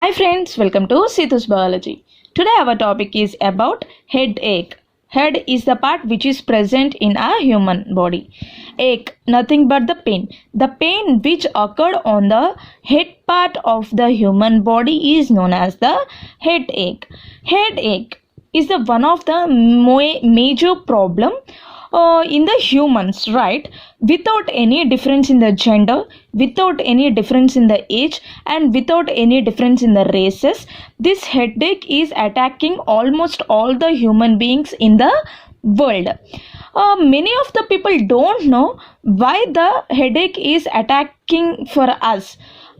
Hi friends, welcome to Sithu's Biology. Today our topic is about headache. Head is the part which is present in a human body. Ache, nothing but the pain. The pain which occurred on the head part of the human body is known as the headache. Headache is the one of the major problem in the humans, right? Without any difference in the gender, without any difference in the age, and without any difference in the races, this headache is attacking almost all the human beings in the world. Many of the people don't know why the headache is attacking for us.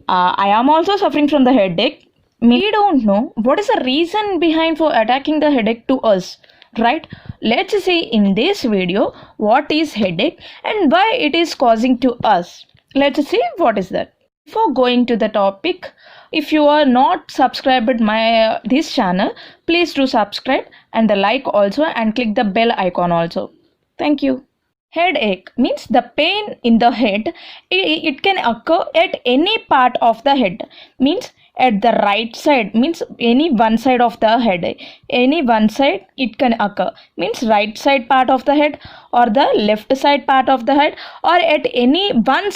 I am also suffering from the headache. We don't know what is the reason behind for attacking the headache to us, right? Let's see in this video what is headache and why it is causing to us. Let's see what is that. Before going to the topic, if you are not subscribed my this channel, please do subscribe and the like also, and click the bell icon also. Thank you. Headache means the pain in the head. It can occur at any part of the head. Means at the right side, means any one side of the head. Any one side it can occur. Means right side part of the head, or the left side part of the head, or at any one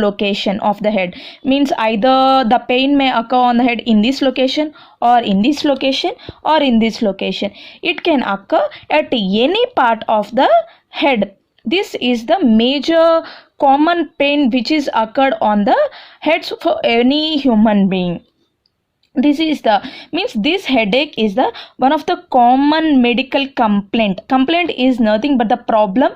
location of the head. Means either the pain may occur on the head in this location, or in this location, or in this location. It can occur at any part of the head. This is the major common pain which is occurred on the heads for any human being. This is the means this headache is the one of the common medical complaint is nothing but the problem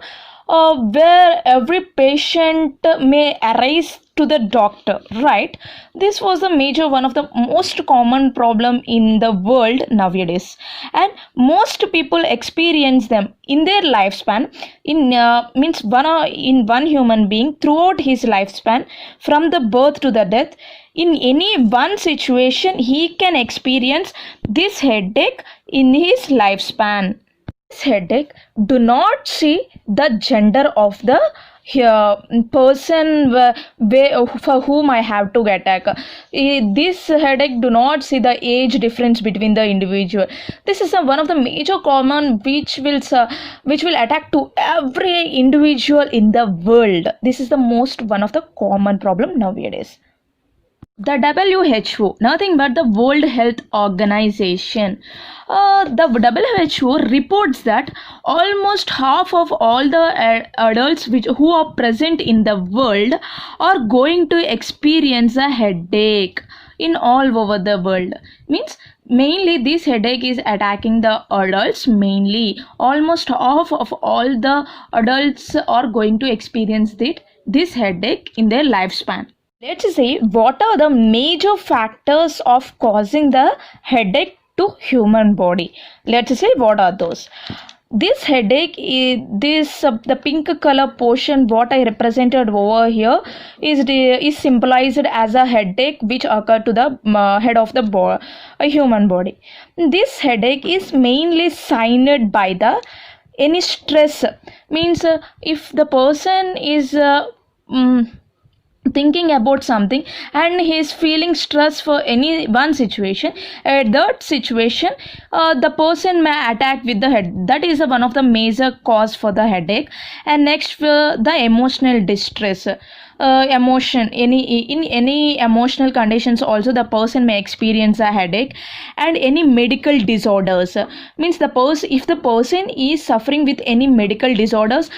where every patient may arise to the doctor, right? This was the major one of the most common problem in the world nowadays, and most people experience them in their lifespan. In means in one human being throughout his lifespan, from the birth to the death, in any one situation he can experience this headache in his lifespan. This headache do not see the gender of the person for whom I have to attack. This headache do not see the age difference between the individual. This is one of the major common which will attack to every individual in the world. This is the most one of the common problem nowadays. The WHO, nothing but the World Health Organization. The WHO reports that almost half of all the adults who are present in the world are going to experience a headache in all over the world. Means mainly this headache is attacking the adults. Mainly almost half of all the adults are going to experience this headache in their lifespan. Let's see what are the major factors of causing the headache to human body. Let's see what are those. This headache is the pink color portion what I represented over here is symbolized as a headache which occur to the head of the human body. This headache is mainly signed by the any stress. Means if the person is thinking about something and he is feeling stress for any one situation, at that situation the person may attack with the head. That is one of the major cause for the headache. And next, the emotional distress. Emotion, in any emotional conditions also the person may experience a headache. And any medical disorders, means if the person is suffering with any medical disorders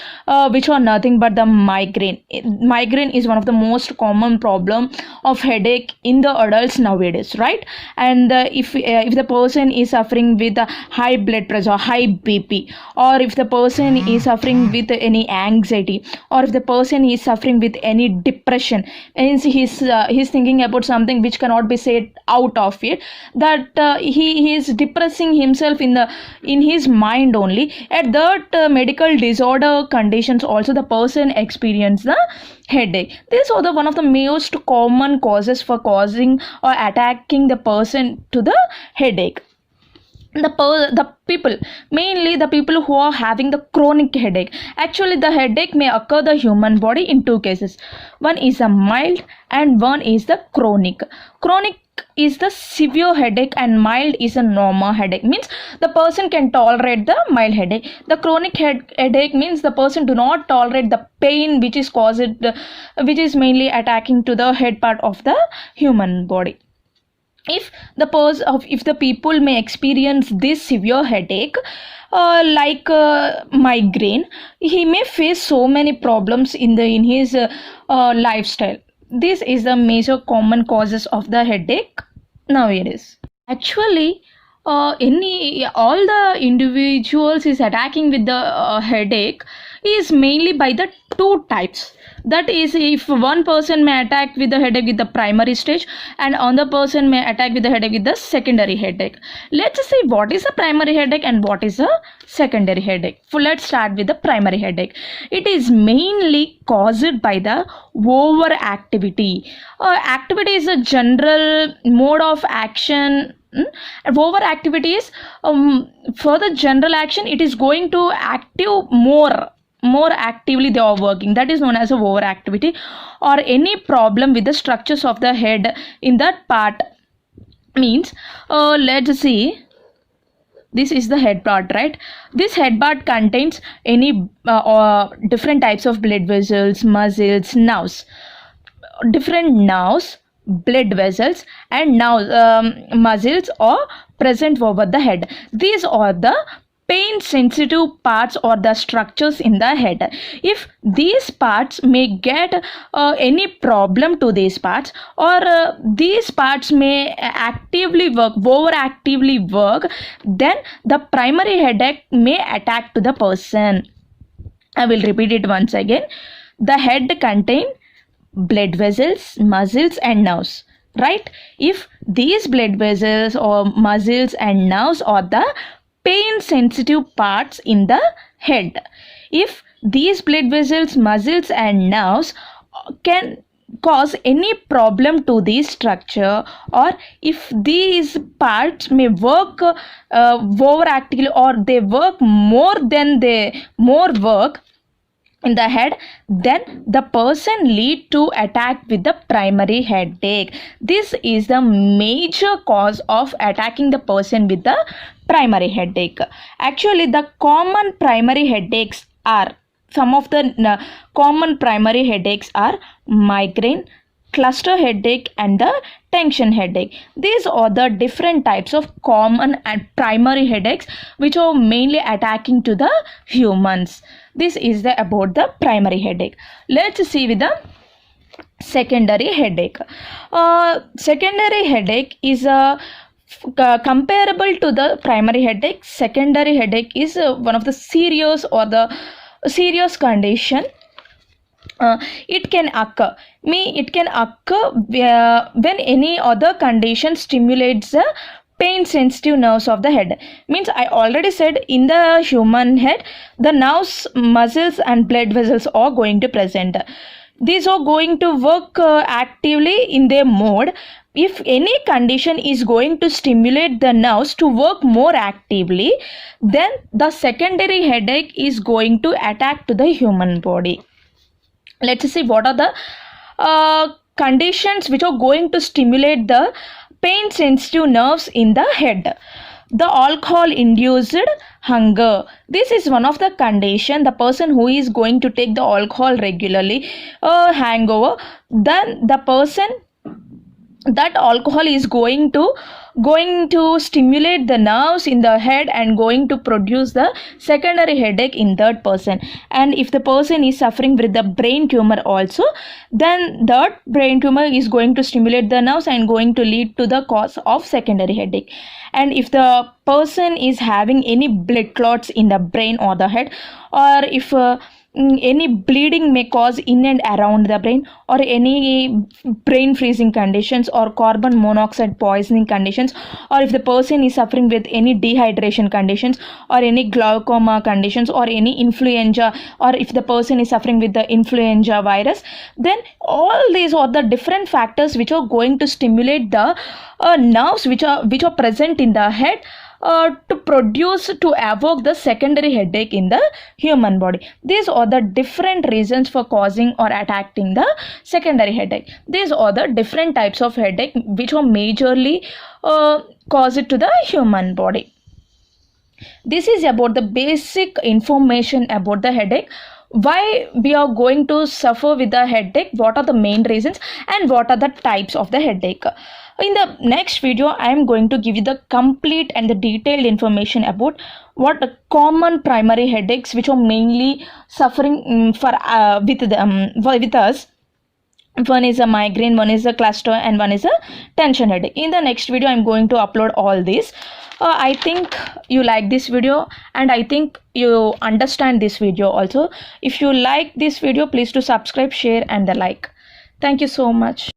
which are nothing but the migraine. Migraine is one of the most common problem of headache in the adults nowadays, right? And if the person is suffering with high blood pressure, high BP, or if the person is suffering with any anxiety, or if the person is suffering with any depression, and he's thinking about something which cannot be said out of it, that he is depressing himself in his mind only. At that medical disorder conditions also the person experience the headache. These are the one of the most common causes for causing or attacking the person to the headache. The people, mainly the people who are having the chronic headache. Actually the headache may occur the human body in two cases. One is a mild and one is the chronic. Chronic is the severe headache and mild is a normal headache. Means the person can tolerate the mild headache. The chronic headache means the person do not tolerate the pain which is caused, which is mainly attacking to the head part of the human body. If the people may experience this severe headache, like migraine, he may face so many problems in his lifestyle. This is the major common causes of the headache nowadays. Actually, any all the individuals is attacking with the headache is mainly by the two types. That is, if one person may attack with the headache with the primary stage and another person may attack with the headache with the secondary headache. Let's see what is a primary headache and what is a secondary headache. So let's start with the primary headache. It is mainly caused by the overactivity. Activity is a general mode of action. Overactivity is for the general action, it is going to active more actively they are working. That is known as a overactivity, or any problem with the structures of the head in that part. Means let's see, this is the head part, right? This head part contains any different types of blood vessels, muscles, nerves. Different nerves, blood vessels and muscles are present over the head. These are the pain sensitive parts or the structures in the head. If these parts may get any problem to these parts, or these parts may overactively work, then the primary headache may attack to the person. I will repeat it once again. The head contains blood vessels, muscles and nerves, right? If these blood vessels or muscles and nerves are the pain sensitive parts in the head, if these blood vessels, muscles and nerves can cause any problem to this structure, or if these parts may work overactively, or they work more work in the head, then the person lead to attack with the primary headache. This is the major cause of attacking the person with the primary headache. Actually, the common primary headaches are, some of the common primary headaches are migraine, cluster headache and the tension headache. These are the different types of common and primary headaches which are mainly attacking to the humans. This is the about the primary headache. Let's see with the secondary headache. Secondary headache is comparable to the primary headache. Secondary headache is one of the serious condition. It can occur when any other condition stimulates the pain sensitive nerves of the head. Means I already said, in the human head the nerves, muscles and blood vessels are going to present. These are going to work actively in their mode. If any condition is going to stimulate the nerves to work more actively, then the secondary headache is going to attack to the human body. Let's see what are the conditions which are going to stimulate the pain sensitive nerves in the head. The alcohol induced hunger. This is one of the condition. The person who is going to take the alcohol regularly, hangover, then the person, that alcohol is going to stimulate the nerves in the head and going to produce the secondary headache in that person. And if the person is suffering with the brain tumor also, then that brain tumor is going to stimulate the nerves and going to lead to the cause of secondary headache. And if the person is having any blood clots in the brain or the head, or if any bleeding may cause in and around the brain, or any brain freezing conditions or carbon monoxide poisoning conditions, or if the person is suffering with any dehydration conditions or any glaucoma conditions or any influenza, or if the person is suffering with the influenza virus, then all these are the different factors which are going to stimulate the nerves which are present in the head to produce, to evoke the secondary headache in the human body. These are the different reasons for causing or attacking the secondary headache. These are the different types of headache which are majorly cause it to the human body. This is about the basic information about the headache, why we are going to suffer with the headache, what are the main reasons, and what are the types of the headache. In the next video, I am going to give you the complete and the detailed information about what the common primary headaches which are mainly suffering with us. One is a migraine, one is a cluster, and one is a tension headache. In the next video, I'm going to upload all this. I think you like this video, and I think you understand this video also. If you like this video, please do subscribe, share, and the like. Thank you so much.